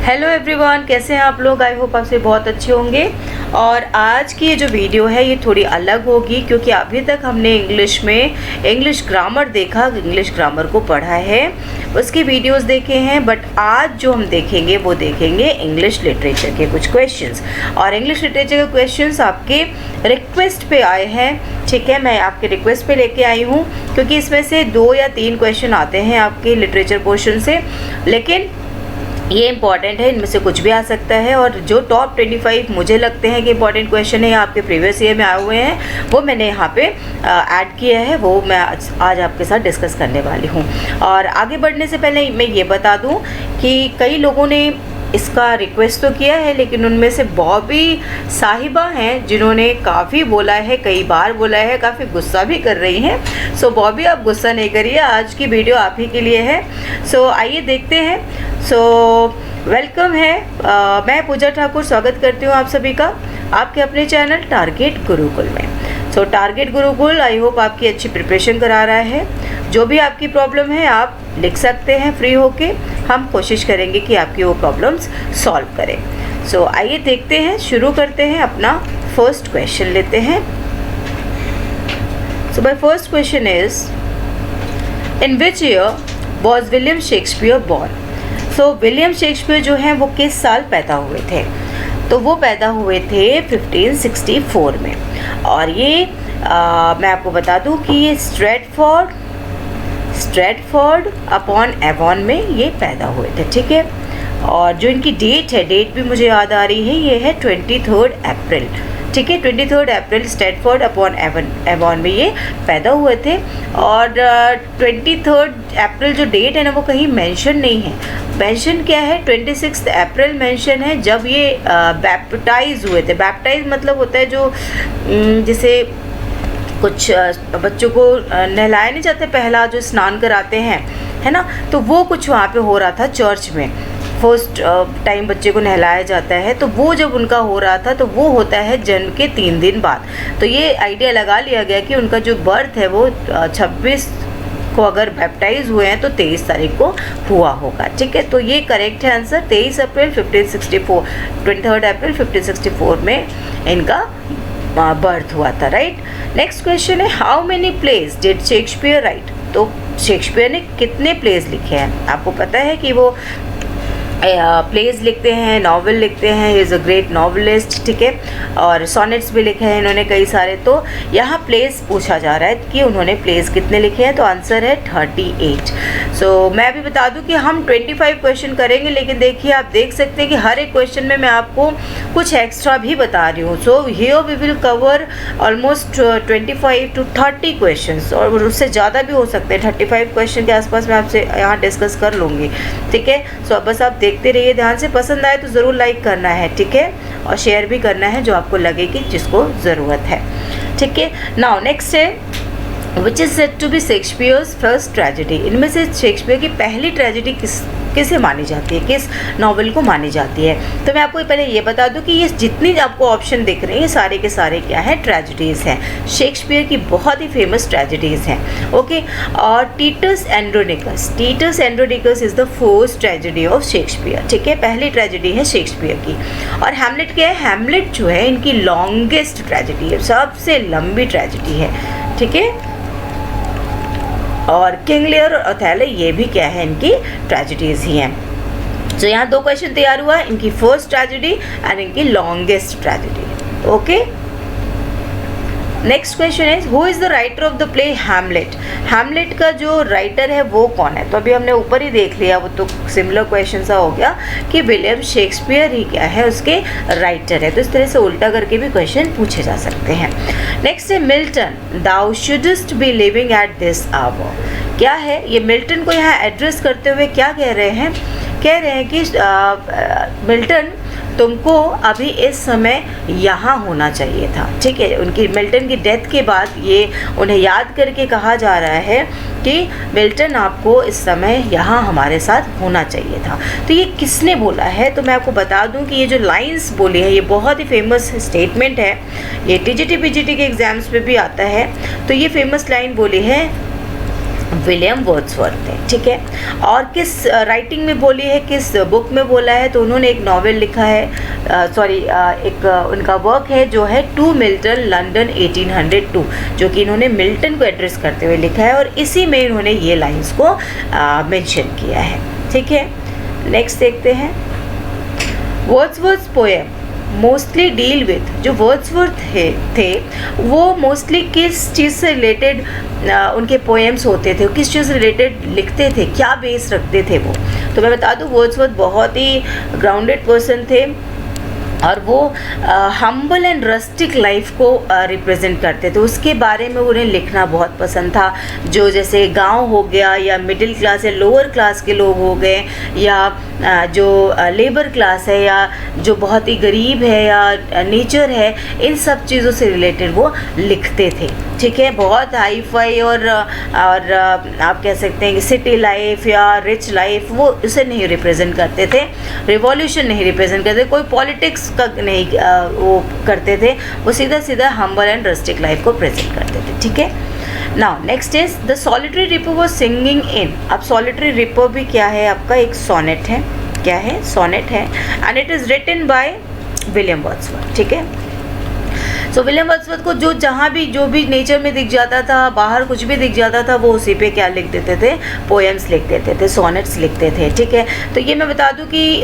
Hello everyone, कैसे हैं आप लोग। आई होप आपसे बहुत अच्छे होंगे। और आज की ये जो वीडियो है ये थोड़ी अलग होगी क्योंकि अभी तक हमने इंग्लिश ग्रामर देखा, इंग्लिश ग्रामर को पढ़ा है, उसके वीडियोस देखे हैं। बट आज जो हम देखेंगे वो देखेंगे इंग्लिश लिटरेचर के कुछ क्वेश्चंस। और इंग्लिश लिटरेचर के क्वेश्चंस आपके रिक्वेस्ट पे आए हैं, ठीक है। मैं आपके रिक्वेस्ट पे लेके आई हूँ क्योंकि इसमें से 2 या 3 क्वेश्चन आते हैं आपके लिटरेचर पोर्शन से, लेकिन ये इंपॉर्टेंट है, इनमें से कुछ भी आ सकता है। और जो टॉप 25 मुझे लगते हैं कि इंपॉर्टेंट क्वेश्चन है आपके प्रीवियस ईयर में आए हुए हैं, वो मैंने यहाँ पे ऐड किया है, वो मैं आज आपके साथ डिस्कस करने वाली हूँ। और आगे बढ़ने से पहले मैं ये बता दूँ कि कई लोगों ने इसका रिक्वेस्ट तो किया है, लेकिन उनमें से बॉबी साहिबा हैं जिन्होंने काफ़ी बोला है, कई बार बोला है, काफ़ी गुस्सा भी कर रही हैं। सो बॉबी, आप गुस्सा नहीं करिए, आज की वीडियो आप ही के लिए है। सो आइए देखते हैं। सो वेलकम है, मैं पूजा ठाकुर स्वागत करती हूँ आप सभी का आपके अपने चैनल टारगेट गुरुकुल में। सो टारगेट गुरुकुल आई होप आपकी अच्छी प्रिपरेशन करा रहा है। जो भी आपकी प्रॉब्लम है आप लिख सकते हैं फ्री होके, हम कोशिश करेंगे कि आपकी वो प्रॉब्लम्स सॉल्व करें। सो आइए देखते हैं, शुरू करते हैं, अपना फर्स्ट क्वेश्चन लेते हैं। So my first question is, in which year was William Shakespeare born. So William Shakespeare जो हैं वो किस साल पैदा हुए थे? तो वो पैदा हुए थे 1564 में। और ये मैं आपको बता दूं कि ये स्ट्रैटफोर्ड अपॉन एवॉन में ये पैदा हुए थे, ठीक है। और जो इनकी डेट है, डेट भी मुझे याद आ रही है, ये है 23 अप्रैल, ठीक है। 23 अप्रैल स्ट्रैटफोर्ड अपॉन एवॉन में ये पैदा हुए थे। और 23 अप्रैल जो डेट है ना वो कहीं मेंशन नहीं है। मेंशन क्या है, 26 अप्रैल मेंशन है, जब ये बैप्टाइज हुए थे। बैप्टाइज मतलब होता है जो जैसे कुछ बच्चों को नहलाया नहीं जाते, पहला जो स्नान कराते हैं, है ना, तो वो कुछ वहाँ पे हो रहा था चर्च में। फर्स्ट टाइम बच्चे को नहलाया जाता है, तो वो जब उनका हो रहा था तो वो होता है जन्म के 3 दिन बाद। तो ये आइडिया लगा लिया गया कि उनका जो बर्थ है वो 26 को अगर बैप्टाइज हुए हैं तो 23 तारीख को हुआ होगा, ठीक है। तो ये करेक्ट है आंसर। 23 अप्रैल 1564, 23 अप्रैल 1564 में इनका बर्थ हुआ था, राइट। नेक्स्ट क्वेश्चन है, how many plays did Shakespeare write. तो शेक्सपियर ने कितने प्लेज लिखे हैं? आपको पता है कि वो प्लेज लिखते हैं, नॉवल लिखते हैं, he is a great novelist, ठीक है। और सोनेट्स भी लिखे हैं इन्होंने कई सारे। तो यहाँ प्लेज पूछा जा रहा है कि उन्होंने प्लेज कितने लिखे हैं, तो आंसर है 38। सो मैं अभी बता दूं कि हम 25 क्वेश्चन करेंगे, लेकिन देखिए आप देख सकते हैं कि हर एक क्वेश्चन में मैं आपको कुछ एक्स्ट्रा भी बता रही हूँ। So here we will cover almost 25 to 30 question, और उससे ज़्यादा भी हो सकते हैं। 35 क्वेश्चन के आसपास मैं आपसे यहाँ डिस्कस कर लूँगी, ठीक है। सो अब बस आप देखते रहिए ध्यान से, पसंद आए तो ज़रूर लाइक करना है, ठीक है, और शेयर भी करना है जो आपको लगे कि जिसको ज़रूरत है, ठीक है। नाउ नेक्स्ट है, which is said to be Shakespeare's first tragedy. इनमें से शेक्सपियर की पहली ट्रेजेडी किसे मानी जाती है, किस नॉवल को मानी जाती है? तो मैं आपको पहले ये बता दूं कि ये जितनी आपको ऑप्शन दिख रहे हैं ये सारे के सारे क्या है, ट्रेजेडीज़ हैं। शेक्सपियर की बहुत ही फेमस ट्रेजेडीज़ हैं, ओके। और Titus Andronicus is the first tragedy of Shakespeare, ठीक है, पहली ट्रेजेडी है शेक्सपियर की। और हैमलेट क्या है? हैमलेट जो है इनकी लॉन्गेस्ट ट्रेजेडी है, सबसे लंबी ट्रेजेडी है, ठीक है। और किंग लियर और ओथेलो ये भी क्या है, इनकी ट्रेजेडीज ही हैं। तो यहाँ 2 क्वेश्चन तैयार हुआ, इनकी फर्स्ट ट्रेजेडी एंड इनकी longest tragedy, okay. Next question is, who is the writer of the play Hamlet. Hamlet का जो राइटर है वो कौन है? तो अभी हमने ऊपर ही देख लिया, वो तो सिमिलर क्वेश्चन सा हो गया कि विलियम शेक्सपियर ही क्या है, उसके राइटर है। तो इस तरह से उल्टा करके भी क्वेश्चन पूछे जा सकते हैं। नेक्स्ट है Milton, thou shouldst be living at this hour. क्या है ये? मिल्टन को यहाँ एड्रेस करते हुए क्या कह रहे हैं? कह रहे हैं कि मिल्टन तुमको अभी इस समय यहाँ होना चाहिए था, ठीक है। उनकी मिल्टन की डेथ के बाद ये उन्हें याद करके कहा जा रहा है कि मिल्टन आपको इस समय यहाँ हमारे साथ होना चाहिए था। तो ये किसने बोला है? तो मैं आपको बता दूं कि ये जो लाइंस बोली है ये बहुत ही फेमस स्टेटमेंट है, ये टीजीटी पीजीटी के एग्ज़ाम्स पे भी आता है। तो ये फेमस लाइन बोली है, विलियम वर्ड्सवर्थ है, ठीक है। और किस राइटिंग में बोली है, किस बुक में बोला है, तो उन्होंने एक नॉवेल लिखा है, एक उनका वर्क है जो है टू मिल्टन लंदन 1802, जो कि इन्होंने मिल्टन को एड्रेस करते हुए लिखा है, और इसी में इन्होंने ये लाइंस को मेंशन किया है, ठीक है। नेक्स्ट देखते हैं, Wordsworth poem mostly deal with, जो वर्ड्सवर्थ थे वो मोस्टली किस चीज़ से रिलेटेड उनके पोएम्स होते थे, किस चीज़ से रिलेटेड लिखते थे, क्या बेस रखते थे वो। तो मैं बता दूं, वर्ड्सवर्थ बहुत ही ग्राउंडेड पर्सन थे, और वो हम्बल एंड रस्टिक लाइफ को रिप्रेजेंट करते थे। उसके बारे में उन्हें लिखना बहुत पसंद था, जो जैसे गांव हो गया, या मिडिल क्लास या लोअर क्लास के लोग हो गए, या जो लेबर क्लास है, या जो बहुत ही गरीब है, या नेचर है, इन सब चीज़ों से रिलेटेड वो लिखते थे, ठीक है। बहुत हाई फाई और आप कह सकते हैं कि सिटी लाइफ या रिच लाइफ वो उसे नहीं रिप्रेजेंट करते थे, रिवॉल्यूशन नहीं रिप्रेजेंट करते, कोई पॉलिटिक्स का नहीं वो करते थे, वो सीधा सीधा हम्बल एंड रस्टिक लाइफ को प्रेजेंट करते थे, ठीक है। Now next is the solitary ripper was singing इन। अब सॉलिटरी रिपर भी क्या है, आपका एक सोनेट है, क्या है, सोनेट है, and it is written by William Wordsworth, ठीक है। सो विलियम वर्ड्सवर्थ को जहाँ भी जो भी नेचर में दिख जाता था, बाहर कुछ भी दिख जाता था, वो उसी पे क्या लिख देते थे, पोएम्स लिख देते थे, सोनेट्स लिखते थे, ठीक है। तो ये मैं बता दूं कि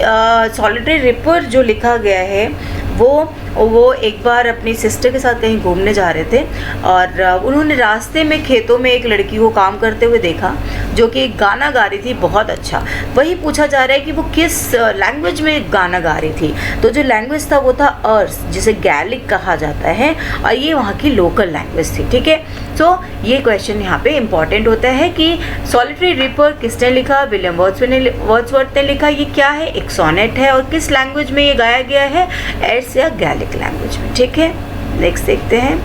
सॉलिटरी रिपर जो लिखा गया है वो एक बार अपनी सिस्टर के साथ कहीं घूमने जा रहे थे, और उन्होंने रास्ते में खेतों में एक लड़की को काम करते हुए देखा, जो कि एक गाना गा रही थी बहुत अच्छा। वही पूछा जा रहा है कि वो किस लैंग्वेज में गाना गा रही थी, तो जो लैंग्वेज था वो था अर्स, जिसे गैलिक कहा जाता है, और ये वहाँ की लोकल लैंग्वेज थी, ठीक है। सो ये क्वेश्चन यहाँ पे इम्पॉर्टेंट होता है कि सॉलिटरी रिपर किसने लिखा, विलियम वर्ड्सवर्थ ने लिखा। ये क्या है, एक सोनेट है, और किस लैंग्वेज में ये गाया गया है, एर्स या गैलिक लैंग्वेज में, ठीक है। नेक्स्ट देखते हैं,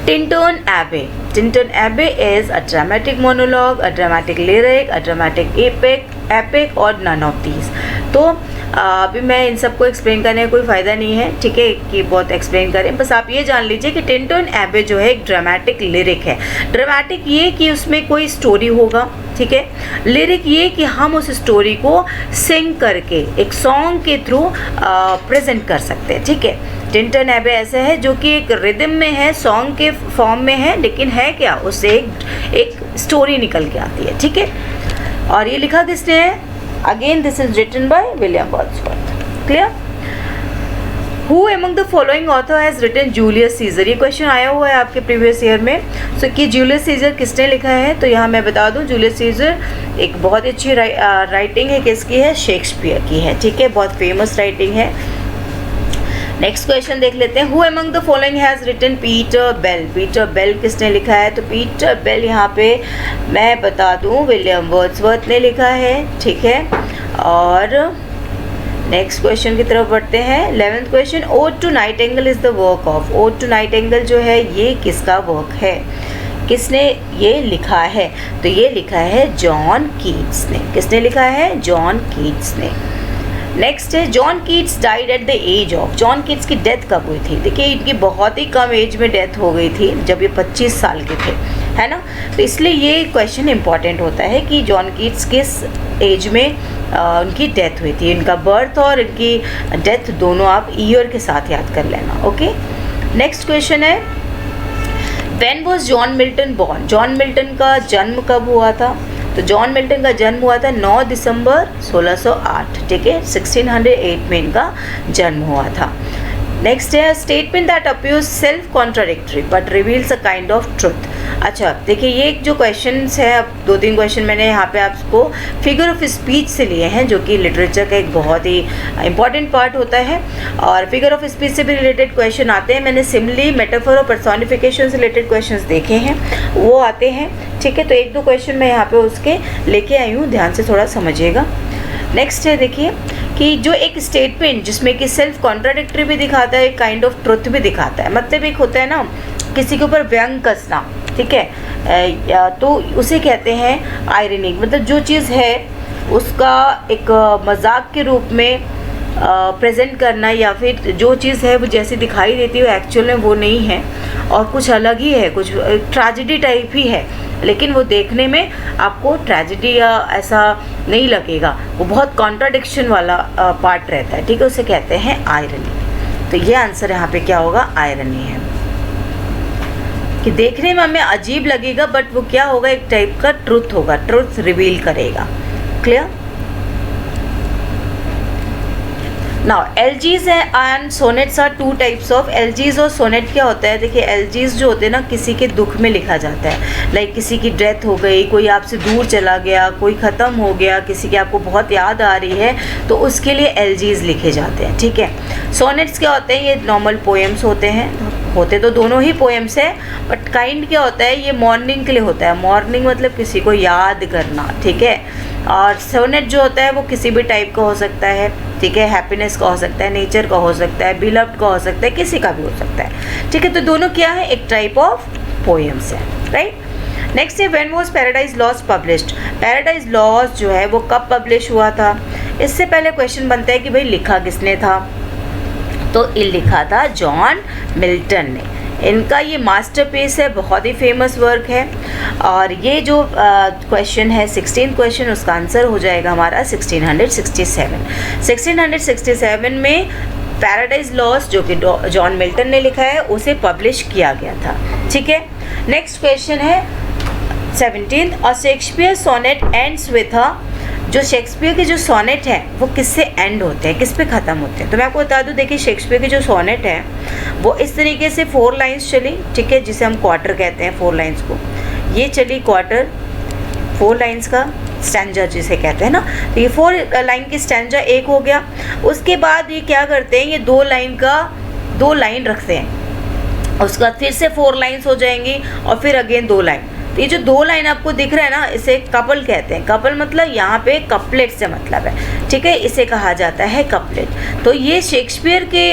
टिंटन एबे। टिंटन एबे is a dramatic monologue, a dramatic lyric, a dramatic epic और नन ऑफ दीज। तो अभी मैं इन सबको एक्सप्लेन करने का कोई फ़ायदा नहीं है, ठीक है, कि बहुत एक्सप्लेन करें। बस आप ये जान लीजिए कि टिंटन एबे जो है एक ड्रामेटिक लिरिक है। ड्रामेटिक ये कि उसमें कोई स्टोरी होगा, ठीक है। लिरिक ये कि हम उस स्टोरी को सिंग करके एक सॉन्ग के थ्रू प्रेजेंट कर सकते हैं, ठीक है। टिंटन एबे ऐसा है जो कि एक रिदम में है, सॉन्ग के फॉर्म में है, लेकिन है क्या, उससे एक स्टोरी निकल के आती है, ठीक है। और ये लिखा किसने है, again this is written by William Wordsworth, clear. Who among the following author has written Julius Caesar. ये क्वेश्चन आया हुआ है आपके प्रीवियस ईयर में। सो कि जूलियस सीजर किसने लिखा है, तो यहाँ मैं बता दूँ, जूलियस सीजर एक बहुत अच्छी राइटिंग है, किसकी है, शेक्सपियर की है, ठीक है, बहुत फेमस राइटिंग है। नेक्स्ट क्वेश्चन देख लेते हैं, who among the following has written Peter Bell. Peter Bell किसने लिखा है, तो पीटर बेल यहाँ पे मैं बता दूँ विलियम वर्ड्सवर्थ ने लिखा है, ठीक है। और नेक्स्ट क्वेश्चन की तरफ बढ़ते हैं, 11th question, ode to nightingale is the work of. Ode to nightingale जो है ये किसका वर्क है, किसने ये लिखा है, तो ये लिखा है जॉन कीट्स ने। किसने लिखा है, जॉन कीट्स ने। नेक्स्ट है, John Keats died at the age of. John Keats की डेथ कब हुई थी, देखिए इनकी बहुत ही कम एज में डेथ हो गई थी, जब ये 25 साल के थे, है ना। तो इसलिए ये क्वेश्चन इंपॉर्टेंट होता है कि जॉन कीट्स किस एज में उनकी डेथ हुई थी। इनका बर्थ और इनकी डेथ दोनों आप ईयर के साथ याद कर लेना, ओके। नेक्स्ट क्वेश्चन है, when was John Milton born. John Milton का जन्म कब हुआ था, तो जॉन मिल्टन का जन्म हुआ था 9 दिसंबर 1608, ठीक है, 1608 में इनका जन्म हुआ था। नेक्स्ट है, statement that appears self contradictory but reveals a kind of truth. अच्छा देखिए, ये जो क्वेश्चंस है, अब 2-3 क्वेश्चन मैंने यहाँ पे आपको फिगर ऑफ स्पीच से लिए हैं, जो कि लिटरेचर का एक बहुत ही इंपॉर्टेंट पार्ट होता है, और फिगर ऑफ स्पीच से भी रिलेटेड क्वेश्चन आते हैं। मैंने सिमिली, मेटाफर और पर्सोनिफिकेशन से रिलेटेड क्वेश्चन देखे हैं, वो आते हैं, ठीक है। तो 1-2 क्वेश्चन मैं यहाँ पे उसके लेके आई हूँ, ध्यान से थोड़ा समझिएगा। नेक्स्ट है, देखिए कि जो एक स्टेटमेंट जिसमें कि सेल्फ कॉन्ट्राडिक्टरी भी दिखाता है, काइंड ऑफ ट्रुथ भी दिखाता है, मतलब एक होता है ना किसी के ऊपर व्यंग कसना, ठीक है, तो उसे कहते हैं आयरनिक, मतलब जो चीज़ है उसका एक मजाक के रूप में प्रेजेंट करना, या फिर जो चीज़ है वो जैसे दिखाई देती है एक्चुअल में वो नहीं है और कुछ अलग ही है, कुछ ट्रेजेडी टाइप ही है, लेकिन वो देखने में आपको ट्रेजेडी या ऐसा नहीं लगेगा, वो बहुत कॉन्ट्राडिक्शन वाला पार्ट रहता है, ठीक है, उसे कहते हैं आयरनी। तो ये आंसर यहाँ पे क्या होगा, आयरनी है, कि देखने में हमें अजीब लगेगा बट वो क्या होगा, एक टाइप का ट्रुथ होगा, ट्रुथ रिवील करेगा। Clear? Now elegies and sonnets are two types of. Elegies और सोनेट क्या होता है, देखिए एलजीज जो होते हैं ना, किसी के दुख में लिखा जाता है, लाइक किसी की डेथ हो गई, कोई आपसे दूर चला गया, कोई ख़त्म हो गया, किसी की आपको बहुत याद आ रही है, तो उसके लिए एलजीज लिखे जाते हैं, ठीक है। सोनेट्स क्या होते हैं, ये नॉर्मल पोएम्स होते हैं, होते तो दोनों ही पोएम्स है, बट काइंड क्या होता है, ये मॉर्निंग के लिए होता है, मॉर्निंग मतलब किसी को याद करना, ठीक है। और सोनेट जो होता है वो किसी भी टाइप का हो सकता है, ठीक है, हैप्पीनेस का हो सकता है, नेचर का हो सकता है, बिलव्ड का हो सकता है, किसी का भी हो सकता है, ठीक है। तो दोनों क्या है, एक टाइप ऑफ पोएम्स है, राइट। नेक्स्ट है when was paradise lost published. Paradise lost जो है वो कब पब्लिश हुआ था। इससे पहले क्वेश्चन बनता है कि भाई लिखा किसने था, तो ये लिखा था जॉन मिल्टन ने। इनका ये मास्टरपीस है, बहुत ही फेमस वर्क है। और ये जो क्वेश्चन है 16th क्वेश्चन, उसका आंसर हो जाएगा हमारा 1667। 1667 में पैराडाइज लॉस्ट जो कि जॉन मिल्टन ने लिखा है उसे पब्लिश किया गया था, ठीक है। नेक्स्ट क्वेश्चन है 17th, और Shakespeare sonnet ends with a. जो शेक्सपियर के जो सोनेट हैं वो किससे एंड होते हैं, किस पे ख़त्म होते हैं, तो मैं आपको बता दूं, देखिए शेक्सपियर के जो सोनेट हैं वो इस तरीके से 4 लाइन्स चली, ठीक है, जिसे हम क्वार्टर कहते हैं 4 लाइन्स को। ये चली क्वार्टर, 4 लाइन्स का स्टैंजा जिसे कहते हैं ना, तो ये 4 लाइन की स्टैंजा एक हो गया। उसके बाद ये क्या करते हैं, ये 2 लाइन का 2 लाइन रखते हैं, उसके बाद फिर से 4 लाइन्स हो जाएंगी और फिर अगेन 2 लाइन। तो ये जो 2 लाइन आपको दिख रहा है ना, इसे कपल कहते हैं। कपल मतलब यहाँ पे कपलेट से मतलब है, ठीक है, इसे कहा जाता है कपलेट। तो ये शेक्सपियर के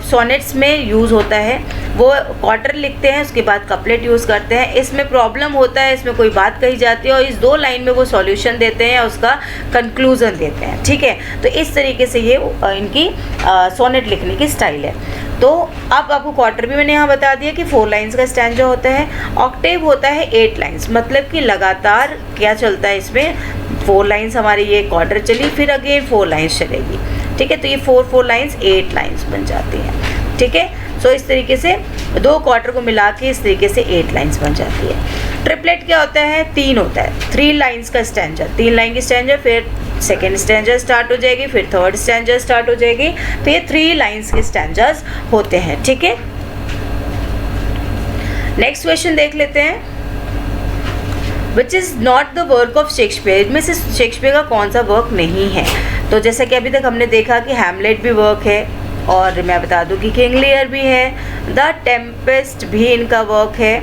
सोनेट्स में यूज़ होता है, वो क्वार्टर लिखते हैं, उसके बाद कपलेट यूज़ करते हैं। इसमें प्रॉब्लम होता है, इसमें कोई बात कही जाती है और इस 2 लाइन में वो सॉल्यूशन देते हैं, उसका कंक्लूजन देते हैं, ठीक है। तो इस तरीके से ये इनकी सोनेट लिखने की स्टाइल है। तो अब आपको क्वार्टर भी मैंने यहाँ बता दिया कि 4 लाइन्स का स्टैंजा होता है। ऑक्टेव होता है 8 लाइन्स, मतलब कि लगातार क्या चलता है इसमें, 4 लाइन्स हमारी ये क्वार्टर चली, फिर अगेन 4 लाइन्स चलेगी, ठीक है। तो ये 4 लाइन्स 8 लाइन्स बन जाती हैं, ठीक है। सो इस तरीके से 2 क्वार्टर को मिला के इस तरीके से 8 लाइन्स बन जाती है। ट्रिपलेट क्या होता है, 3 होता है, 3 लाइन्स का स्टैंजा, 3 लाइन की स्टैंजा, फिर सेकेंड स्टैंजा स्टार्ट हो जाएगी, फिर थर्ड स्टैंजा स्टार्ट हो जाएगी। तो ये 3 लाइन्स के स्टैंजास होते हैं, ठीक है। नेक्स्ट क्वेश्चन देख लेते हैं, which is not the work of Shakespeare. इनमें से शेक्सपियर का कौन सा वर्क नहीं है। तो जैसा कि अभी तक हमने देखा कि हैमलेट भी वर्क है, और मैं बता दूं कि किंग लियर भी है, द टेम्पेस्ट भी इनका वर्क है,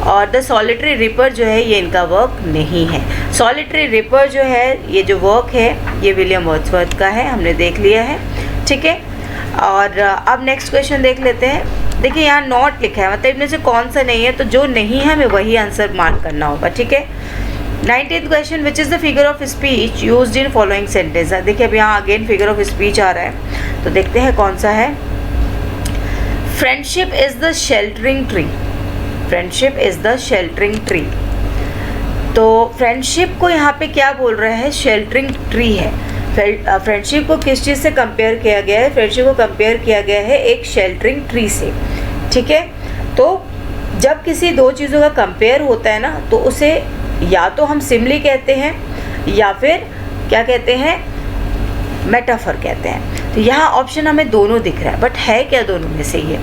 और द सॉलिटरी रिपर जो है ये इनका वर्क नहीं है। सॉलिटरी रिपर जो है, ये जो वर्क है ये विलियम वर्ड्सवर्थ का है, हमने देख लिया है, ठीक है। और अब नेक्स्ट क्वेश्चन देख लेते हैं। देखिए यहाँ नॉट लिखा है, मतलब इनमें से कौन सा नहीं है, तो जो नहीं है हमें वही आंसर मार्क करना होगा, ठीक है। 19th question, which is the figure of speech used in following sentence. देखिए अब यहाँ अगेन फिगर ऑफ स्पीच आ रहा है, तो देखते हैं कौन सा है। Friendship is the sheltering tree, friendship is the sheltering tree. तो फ्रेंडशिप को यहाँ पे क्या बोल रहा है, शेल्टरिंग ट्री है। फ्रेंडशिप को किस चीज़ से कंपेयर किया गया है, फ्रेंडशिप को कंपेयर किया गया है एक शेल्टरिंग ट्री से, ठीक है। तो जब किसी 2 चीज़ों का कंपेयर होता है ना, तो उसे या तो हम सिमिली कहते हैं या फिर क्या कहते हैं, मेटाफर कहते हैं। तो यहाँ ऑप्शन हमें दोनों दिख रहा है, बट है क्या दोनों में से ये,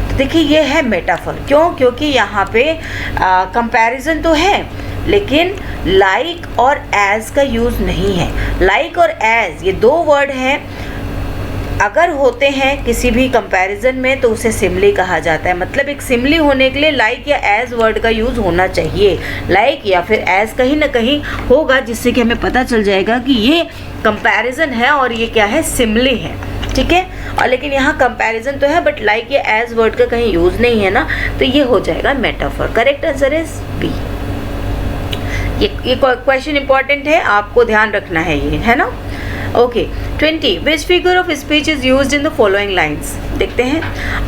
तो देखिए ये है मेटाफर। क्यों, क्योंकि यहाँ पे कंपैरिजन तो है, लेकिन लाइक और एज का यूज़ नहीं है। लाइक और एज ये 2 वर्ड हैं, अगर होते हैं किसी भी कंपैरिजन में तो उसे सिमिली कहा जाता है। मतलब एक सिमिली होने के लिए लाइक या एज वर्ड का यूज़ होना चाहिए, लाइक या फिर एज कहीं ना कहीं होगा, जिससे कि हमें पता चल जाएगा कि ये कंपैरिजन है और ये क्या है, सिमिली है, ठीक है। और लेकिन यहाँ कंपैरिजन तो है, बट लाइक या एज वर्ड का कहीं यूज़ नहीं है ना, तो ये हो जाएगा metaphor. Correct answer is B. ये क्वेश्चन इंपॉर्टेंट है, आपको ध्यान रखना है ये, है ना। Okay 20 which figure of speech is used in the following lines. देखते हैं.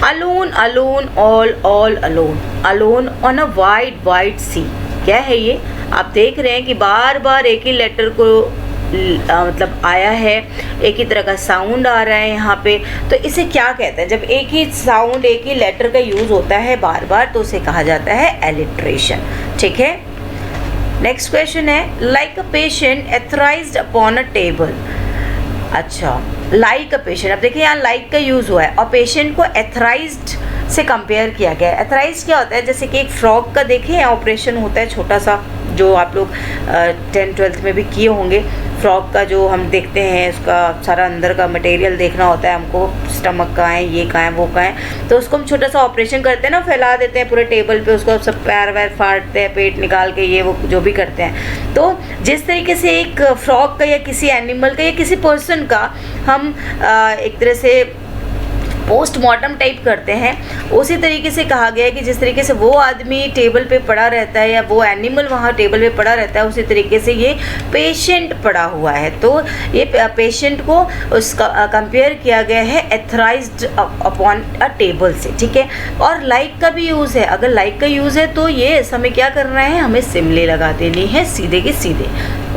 Alone alone all alone, alone on a wide sea. क्या है ये? आप देख रहे हैं कि बार बार एक ही लेटर को मतलब आया है, एक ही तरह का साउंड आ रहा है यहाँ पे. तो इसे क्या कहते हैं? जब एक ही साउंड एक ही लेटर का यूज़ होता है बार बार तो उसे कहा जाता है एलिट्रेशन. ठीक है. नेक्स्ट क्वेश्चन है like a patient etherised upon a table. अच्छा, लाइक अ पेशेंट. अब देखिए यहाँ लाइक का यूज़ हुआ है और पेशेंट को एथराइज्ड से कंपेयर किया गया है. एथराइज क्या होता है? जैसे कि एक फ्रॉग का देखें ऑपरेशन होता है छोटा सा, जो आप लोग 10th-12th में भी किए होंगे. फ्रॉग का जो हम देखते हैं उसका सारा अंदर का मटेरियल देखना होता है हमको, स्टमक कहाँ है, ये कहाँ है, वो कहाँ है. तो उसको हम छोटा सा ऑपरेशन करते हैं ना, फैला देते हैं पूरे टेबल पे, उसको सब पैर वैर फाड़ते हैं, पेट निकाल के ये वो जो भी करते हैं. तो जिस तरीके से एक फ्रॉग का या किसी एनिमल का या किसी पर्सन का हम एक तरह से पोस्टमार्टम टाइप करते हैं, उसी तरीके से कहा गया है कि जिस तरीके से वो आदमी टेबल पे पड़ा रहता है या वो एनिमल वहाँ टेबल पे पड़ा रहता है, उसी तरीके से ये पेशेंट पड़ा हुआ है. तो ये पेशेंट को उसका कंपेयर किया गया है एथराइज्ड अपॉन अ टेबल से. ठीक है. और लाइक का भी यूज़ है. अगर लाइक का यूज़ है तो ये हमें क्या करना है? हमें सिमले लगा देनी है सीधे के सीधे.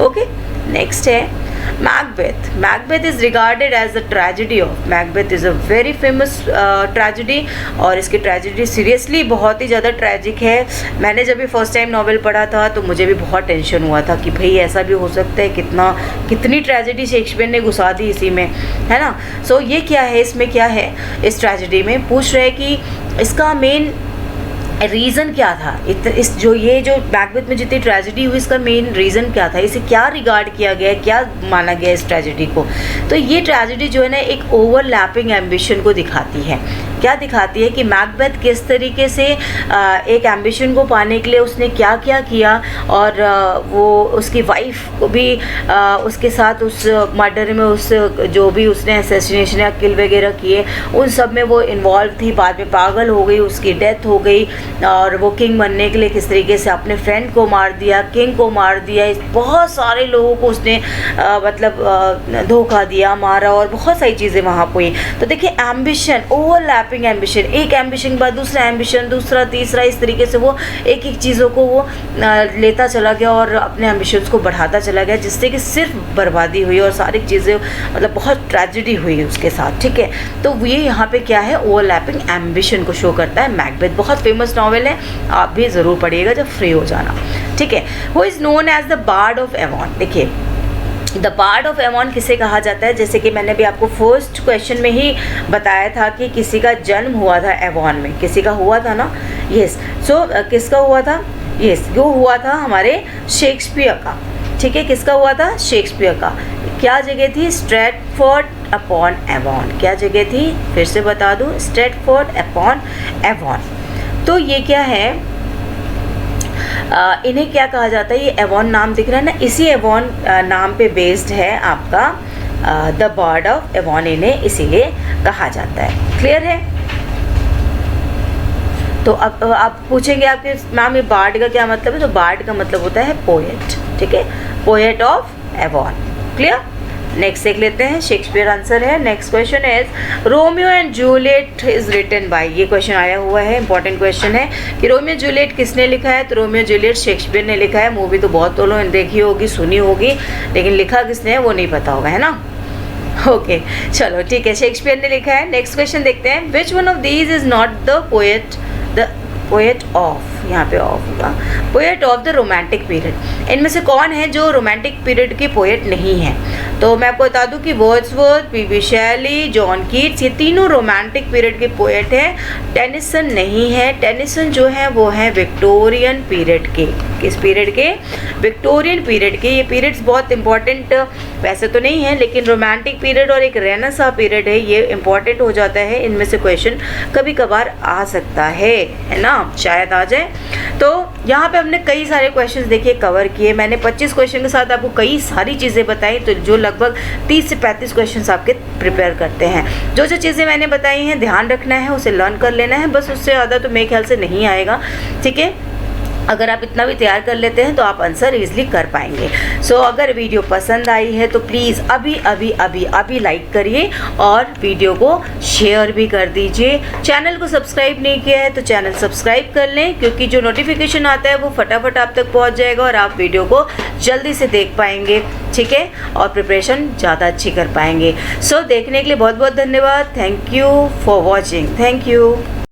ओके. नेक्स्ट है Macbeth. Macbeth is regarded as the tragedy of. Macbeth is a very famous tragedy और इसकी ट्रेजिडी सीरियसली बहुत ही ज़्यादा ट्रैजिक है. मैंने जब भी फर्स्ट टाइम नॉवेल पढ़ा था तो मुझे भी बहुत टेंशन हुआ था कि भाई ऐसा भी हो सकता है, कितनी ट्रेजिडी शेक्सपियर ने घुसा दी इसी में, है ना. सो ये क्या है, इसमें क्या है, इस ट्रेजिडी में पूछ रहे हैं कि इसका मेन रीज़न क्या था. इस जो मैकबेथ में जितनी ट्रेजिडी हुई इसका मेन रीज़न क्या था, इसे क्या रिगार्ड किया गया, क्या माना गया इस ट्रेजिडी को. तो ये ट्रेजिडी जो है ना एक ओवरलैपिंग एम्बिशन को दिखाती है. क्या दिखाती है कि मैकबेथ किस तरीके से एक एम्बिशन को पाने के लिए उसने क्या क्या किया और वो उसकी वाइफ को भी उसके साथ उस मर्डर में उस जो भी उसने असैसिनेशन या किल वगैरह किए उन सब में वो इन्वॉल्व थी. बाद में पागल हो गई, उसकी डेथ हो गई और वो किंग बनने के लिए किस तरीके से अपने फ्रेंड को मार दिया, किंग को मार दिया, बहुत सारे लोगों को उसने मतलब धोखा दिया, मारा और बहुत सारी चीज़ें वहाँ हुई. तो देखिए एम्बिशन, ओवरलैपिंग एम्बिशन, एक एम्बिशन के बाद दूसरा एम्बिशन, दूसरा तीसरा, इस तरीके से वो एक एक चीज़ों को वो लेता चला गया और अपने एम्बिशंस को बढ़ाता चला गया, जिससे कि सिर्फ बर्बादी हुई और सारी चीज़ें मतलब बहुत ट्रेजिडी हुई उसके साथ. ठीक है. तो ये यहाँ पे क्या है, ओवरलैपिंग एम्बिशन को शो करता है. मैकबेथ बहुत फेमस नॉवेल है, आप भी ज़रूर पढ़िएगा जब फ्री हो जाना. ठीक है. Who is known as the bard of Avon. देखिए द बार्ड ऑफ एवॉन किसे कहा जाता है, जैसे कि मैंने भी आपको फर्स्ट क्वेश्चन में ही बताया था कि किसी का जन्म हुआ था एवॉन में, किसी का हुआ था ना. यस. सो किसका हुआ था? यस, वो हुआ था हमारे शेक्सपियर का. ठीक है. किसका हुआ था? शेक्सपियर का. क्या जगह थी? Stratford upon Avon. क्या जगह थी? फिर से बता दूँ, स्ट्रैटफोर्ड अपॉन एवॉन. तो ये क्या है, इन्हें क्या कहा जाता है? ये एवॉन नाम दिख रहा है ना, इसी एवॉन नाम पे बेस्ड है आपका द बार्ड ऑफ एवॉन, इन्हें इसीलिए कहा जाता है. क्लियर है? तो अब आप पूछेंगे आपके मैम ये बार्ड का क्या मतलब है? तो बार्ड का मतलब होता है पोएट. ठीक है. Poet of Avon. Clear? Next देख लेते हैं. शेक्सपियर आंसर है. Next question is Romeo and Juliet is written by. ये क्वेश्चन आया हुआ है, इंपॉर्टेंट क्वेश्चन है कि रोमियो जूलियट किसने लिखा है. तो रोमियो जूलियट शेक्सपियर ने लिखा है. मूवी तो बहुत लोगों ने देखी होगी, सुनी होगी, लेकिन लिखा किसने है वो नहीं पता होगा, है ना. ओके चलो ठीक है, शेक्सपियर ने लिखा है. नेक्स्ट क्वेश्चन देखते हैं. Which one of these is not the poet of, यहाँ पे ऑफ होगा, poet of the romantic period. इनमें से कौन है जो रोमांटिक पीरियड के पोएट नहीं है? तो मैं आपको बता दूं कि वर्ड्सवर्थ, पी.बी. शेली, जॉन कीट्स, ये तीनों रोमांटिक पीरियड के पोएट हैं. टेनिसन नहीं है. टेनिसन जो है वो है विक्टोरियन पीरियड के. किस पीरियड के? विक्टोरियन पीरियड के. ये पीरियड्स बहुत इंपॉर्टेंट वैसे तो नहीं है, लेकिन रोमांटिक पीरियड और एक रेनेसां पीरियड है, ये इंपॉर्टेंट हो जाता है. इनमें से क्वेश्चन कभी कभार आ सकता है ना, शायद आ जाए. तो यहाँ पे हमने कई सारे क्वेश्चंस देखिए कवर किए. मैंने 25 क्वेश्चन के साथ आपको कई सारी चीज़ें बताई, तो जो लगभग 30 से 35 क्वेश्चंस आपके प्रिपेयर करते हैं. जो जो चीज़ें मैंने बताई हैं ध्यान रखना है, उसे लर्न कर लेना है बस, उससे ज़्यादा तो मेरे ख्याल से नहीं आएगा. ठीक है. अगर आप इतना भी तैयार कर लेते हैं तो आप आंसर ईजिली कर पाएंगे। सो अगर वीडियो पसंद आई है तो प्लीज़ अभी अभी अभी अभी लाइक करिए और वीडियो को शेयर भी कर दीजिए। चैनल को सब्सक्राइब नहीं किया है तो चैनल सब्सक्राइब कर लें, क्योंकि जो नोटिफिकेशन आता है वो फटाफट आप तक पहुंच जाएगा और आप वीडियो को जल्दी से देख पाएंगे, ठीक है, और प्रिपरेशन ज़्यादा अच्छी कर पाएंगे। सो देखने के लिए बहुत बहुत धन्यवाद। Thank you for watching. Thank you.